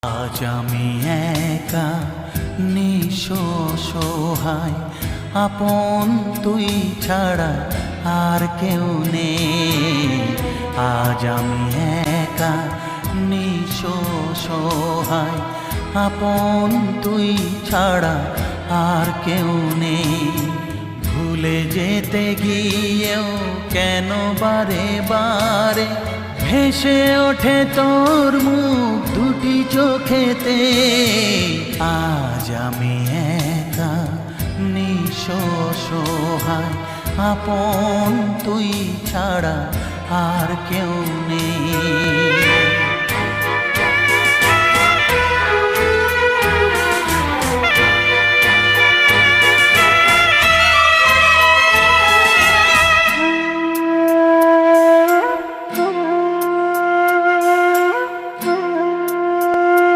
আজ আমি একা নিঃসহায়, আপন তুই ছাড়া আর কেউ নেই। আজ আমি একা নিঃসহায়, আপন তুই ছাড়া আর কেউ নেই। ভুলে যেতে গিয়েও কেন বারে বারে ভেসে ওঠে তোর মুখ দুটি চোখেতে। আজ আমি একা নিঃসহায়, আপন তুই ছাড়া আর কেউ নেই।